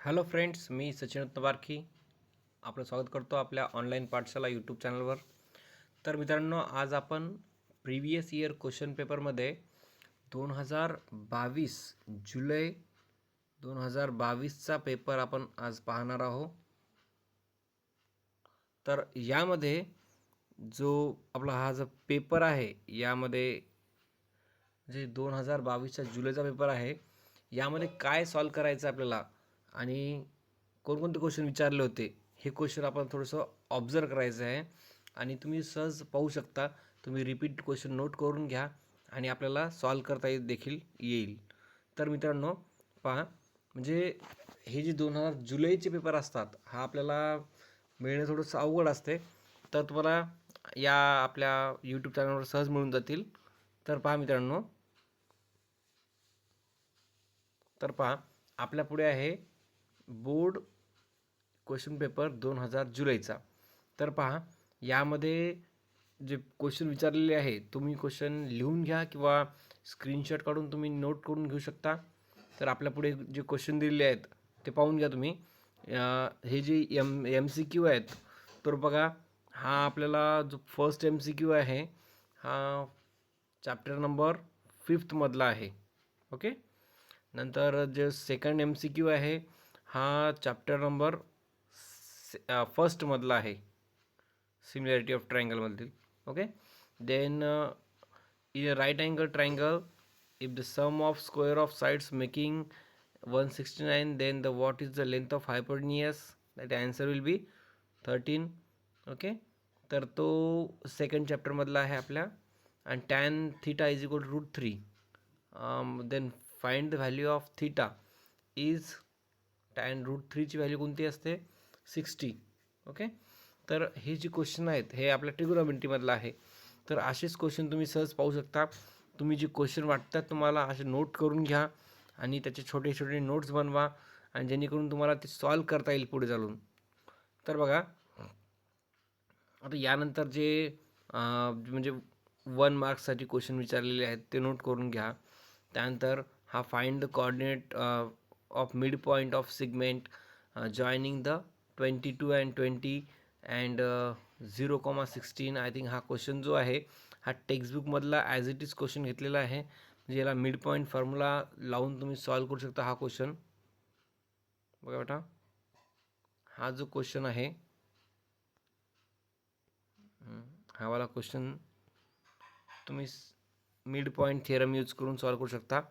Hello friends, मी सचिन रत्नबारकी आपलं स्वागत करतो आपल्या ऑनलाईन पाठशाला यूट्यूब चॅनलवर. तर मित्रांनो, आज आपण प्रिव्हियस इयर क्वेश्चन पेपरमध्ये 2022 जुलै 2022चा पेपर आपण आज पाहणार आहोत. तर यामध्ये जो आपला हा जो पेपर आहे, यामध्ये जे 2022च्या जुलैचा पेपर आहे, यामध्ये काय सॉल्व करायचं आपल्याला आणि कोणकोणते क्वेश्चन विचारले होते हे क्वेश्चन आपण थोडंसं ऑब्झर्व करायचं आहे. आणि तुम्ही सहज पाहू शकता, तुम्ही रिपीट क्वेश्चन नोट करून घ्या आणि आपल्याला सॉल्व करता देखील येईल. तर मित्रांनो पहा, म्हणजे हे जे 2000 जुलैचे पेपर असतात, हा आपल्याला मिळणं थोडंसं अवघड असते. तर तुम्हाला या आपल्या यूट्यूब चॅनलवर सहज मिळून जातील. तर पहा मित्रांनो, तर पहा आपल्या पुढे आहे बोर्ड क्वेश्चन पेपर 2000 जुलैचा. तर पहा, यामध्ये जे क्वेश्चन विचारलेले आहे, तुम्ही क्वेश्चन लिहून घ्या किंवा स्क्रीनशॉट काढून तुम्ही नोट करून घेऊ शकता. तर आपल्या पुढे जे क्वेश्चन दिलेले आहेत ते पाहून घ्या तुम्ही. हे जे MCQ आहेत, तर बघा, हा आपल्याला जो फर्स्ट MCQ आहे, हा चॅप्टर नंबर 5 मधला आहे. ओके. नंतर जे सेकंड MCQ आहे, हा चॅप्टर नंबर फर्स्ट मधला आहे, सिमिलॅरिटी ऑफ ट्रायंगलमधील. Okay. Then in a right angle triangle, if the sum of square of sides making 169, then the what is the length of hypotenuse, that answer will be 13. Okay. तर तो second चॅप्टरमधला आहे आपल्या. आणि tan theta is equal to √3. Then find the value of theta is tan √3ची value कोणती असते? 60. Okay. तर हे जे क्वेश्चन आहेत, हे आपल्या ट्रिगोनॉमेट्रीमधलं आहे. तर असेच क्वेश्चन तुम्ही सहज पाहू शकता. तुम्ही जे क्वेश्चन वाटतात तुम्हाला असे नोट करून घ्या आणि त्याचे छोटे छोटे नोट्स बनवा, आणि जेणेकरून तुम्हाला ते सॉल्व करता येईल पुढे चालून. तर बघा, आता यानंतर जे म्हणजे 1 मार्क्ससाठी क्वेश्चन विचारलेले आहेत ते नोट करून घ्या. त्यानंतर हा find the coordinate of mid point of segment joining the 22 and 20 and 0,16. I think हा क्वेश्चन जो आहे, हा टेक्स्टबुकमधला ॲज इट इज क्वेश्चन घेतलेला आहे. म्हणजे याला मिड पॉईंट फॉर्म्युला लावून तुम्ही सॉल्व करू शकता हा क्वेश्चन. बघा बेटा, हा जो क्वेश्चन आहे, हा वाला क्वेश्चन तुम्ही मिड पॉईंट थिअरम यूज करून सॉल्व करू शकता.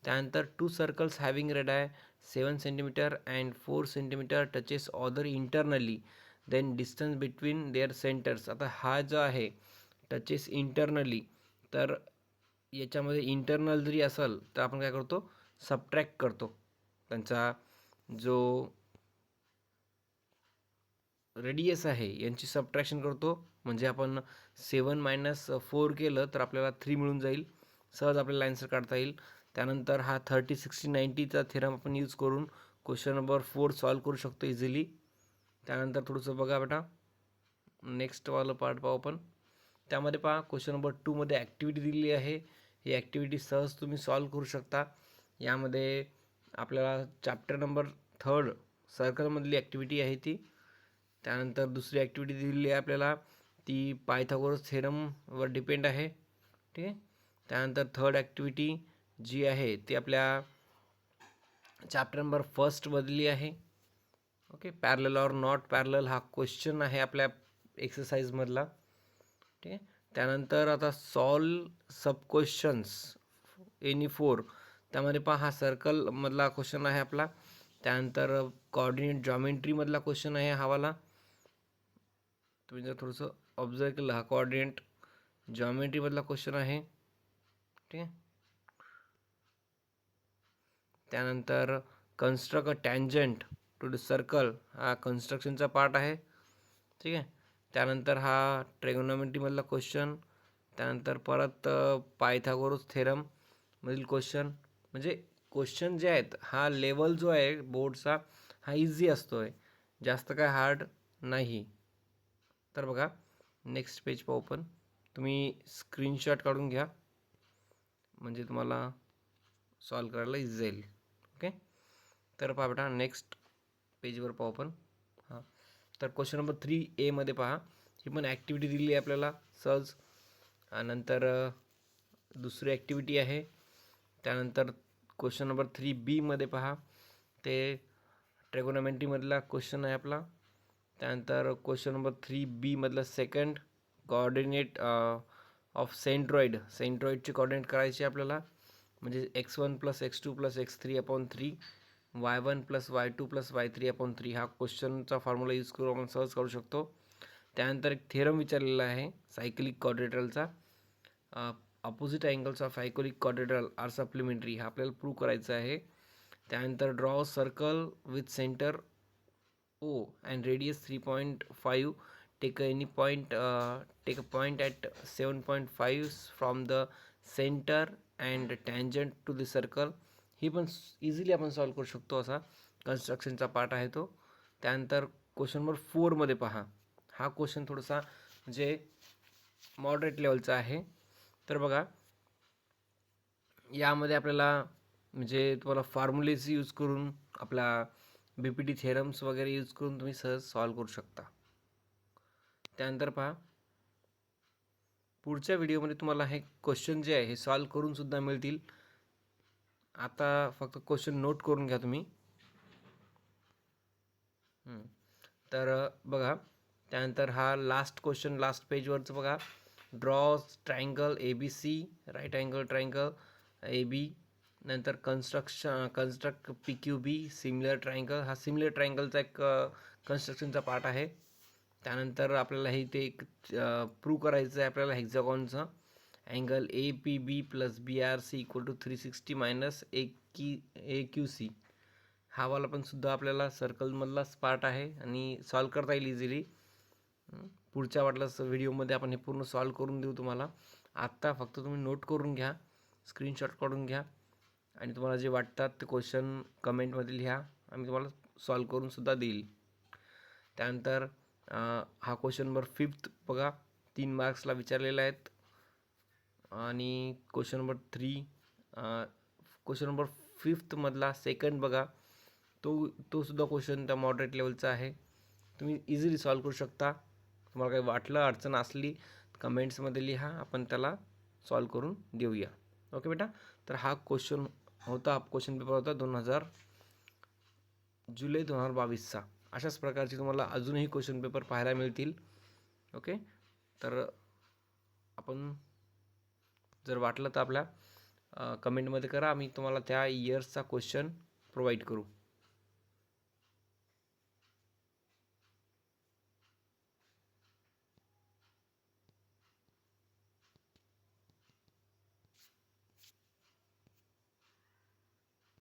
त्यानंतर 2 circles having radii 7 centimetre and 4 centimetre touches other internally, then distance between their centres. आता हा जो आहे टचेस इंटरनली, तर याच्यामध्ये इंटरनल जरी असेल तर आपण काय करतो, सबट्रॅक्ट करतो. त्यांचा जो रेडियस आहे यांची सबट्रॅक्शन करतो. म्हणजे आपण 7 - 4 केलं तर आपल्याला 3 मिळून जाईल. सहज आपल्याला आन्सर काढता येईल. त्यानंतर हा 30, 60, 90चा थेरम आपण यूज करून क्वेश्चन नंबर 4 सॉल्व करू शकतो इझिली. त्यानंतर थोडंसं बघा बेटा, नेक्स्टवालं पार्ट पाहू आपण. त्यामध्ये पहा, क्वेश्चन नंबर 2मध्ये ॲक्टिव्हिटी दिलेली आहे. ही ॲक्टिव्हिटी सहज तुम्ही सॉल्व करू शकता. यामध्ये आपल्याला चॅप्टर नंबर 3 सर्कलमधली ॲक्टिव्हिटी आहे ती. त्यानंतर दुसरी ॲक्टिव्हिटी दिलेली आहे आपल्याला, ती पायथागोरस थेरमवर डिपेंड आहे. ठीक आहे. त्यानंतर थर्ड ॲक्टिव्हिटी जी आहे ती आपल्या चॅप्टर नंबर फर्स्टमधली आहे. Okay. Parallel or not parallel हा क्वेश्चन आहे आपल्या एक्सरसाइजमधला. ठीक आहे. त्यानंतर आता सॉल्व सब क्वेश्चन्स एनी 4, त्यामध्ये पहा हा सर्कलमधला क्वेश्चन आहे आपला. त्यानंतर कोऑर्डिनेट जॉमेट्रीमधला क्वेश्चन आहे हा वाला. तुम्ही जर थोडंसं ऑब्झर्व केलं, हा कोऑर्डिनेट जॉमेट्रीमधला क्वेश्चन आहे. ठीक आहे. त्यानंतर construct a tangent to the circle, हा कन्स्ट्रक्शनचा पार्ट आहे. ठीक आहे. त्यानंतर हा ट्रिगोनॉमेट्रीमधला क्वेश्चन. त्यानंतर परत पायथागोरस थेरम मधील क्वेश्चन. म्हणजे क्वेश्चन जे आहेत, हा लेवल जो आहे बोर्डचा हा इझी असतो आहे, जास्त काय हार्ड नाही. तर बघा, नेक्स्ट पेज पाहू पण. तुम्ही स्क्रीनशॉट काढून घ्या म्हणजे तुम्हाला सॉल्व करायला इझी जाईल. ओके. तर पहा बेटा, नेक्स्ट पेजवर पाहू आपण. हां, तर क्वेश्चन नंबर 3A मध्ये पहा, ही पण ॲक्टिव्हिटी दिली आहे आपल्याला सहज. नंतर दुसरी ॲक्टिव्हिटी आहे. त्यानंतर क्वेश्चन नंबर 3B मध्ये पहा, ते ट्रिगोनोमेट्रीमधला क्वेश्चन आहे आपला. त्यानंतर क्वेश्चन नंबर 3B मधला सेकंड कोऑर्डिनेट ऑफ सेंट्रॉइडचे कोऑर्डिनेट करायचे आपल्याला, म्हणजे x1 + x2 + x3/3 y1 + y2 + y3/3 हा क्वेश्चनचा फॉर्म्युला यूज करून आपण सहज करू शकतो. त्यानंतर एक थेरम विचारलेला आहे सायक्लिक क्वाड्रिलटरचा, opposite angles of cyclic quadrilateral are supplementary, हा आपल्याला प्रूव्ह करायचा आहे. त्यानंतर draw circle with centre O and radius 3.5, take any point take a point at 7.5 from the center and tangent to the circle. ही पण easily आपण solve करू शकतो, असा कन्स्ट्रक्शनचा पार्ट आहे तो. त्यानंतर क्वेश्चन नंबर 4 मध्ये पहा, हा क्वेश्चन थोडासा म्हणजे मॉडरेट लेवलचा आहे. तर बघा, यामध्ये आपल्याला म्हणजे तुम्हाला फॉर्म्युलेज यूज करून आपला BPT थेरम्स वगैरे यूज करून तुम्ही सहज सॉल्व करू शकता. त्यानंतर पहा, पुढच्या व्हिडिओमध्ये तुम्हाला हे क्वेश्चन जे आहे हे सॉल्व करून सुद्धा मिळतील. आता फक्त क्वेश्चन नोट करून घ्या तुम्ही. तर बघा, त्यानंतर हा लास्ट क्वेश्चन लास्ट पेजवरचं बघा, draw triangle ABC, right angle triangle AB, नंतर कन्स्ट्रक्ट PQB सिमिलर ट्रायंगल, हा सिमिलर ट्रायंगलचा एक कन्स्ट्रक्शनचा पार्ट आहे. त्यानंतर आपल्याला हे ते एक प्रूव्ह करायचं आहे आपल्याला हेक्झागॉनचं, अँगल APB + BRC = 360 - AQC, हा वाला पण सुद्धा आपल्याला सर्कलमधलाच पार्ट आहे आणि सॉल्व करता येईल इझिली. पुढच्या वाटल्यास व्हिडिओमध्ये आपण हे पूर्ण सॉल्व करून देऊ तुम्हाला. आत्ता फक्त तुम्ही नोट करून घ्या, स्क्रीनशॉट काढून घ्या आणि तुम्हाला जे वाटतात ते क्वेश्चन कमेंटमध्ये लिहा, आम्ही तुम्हाला सॉल्व करून सुद्धा देईल. त्यानंतर हा क्वेश्चन नंबर 5 बघा, 3 मार्क्सला विचारलेला आहेत. आणि क्वेश्चन नंबर 5 मधला सेकंड बघा, तो सुद्धा क्वेश्चन त्या मॉडरेट लेवलचा आहे. तुम्ही इझिली सॉल्व करू शकता. तुम्हाला काही वाटलं, अडचण असली कमेंट्समध्ये लिहा, आपण त्याला सॉल्व करून देऊया. ओके बेटा, तर हा क्वेश्चन होता, क्वेश्चन पेपर होता जुलै 2022चा. अशाच प्रकारचे तुम्हाला अजूनही क्वेश्चन पेपर पाहायला मिळतील. ओके, तर आपण जर वाटलं तर आपल्या कमेंटमध्ये करा, आम्ही तुम्हाला त्या इयर्सचा क्वेश्चन प्रोव्हाइड करू.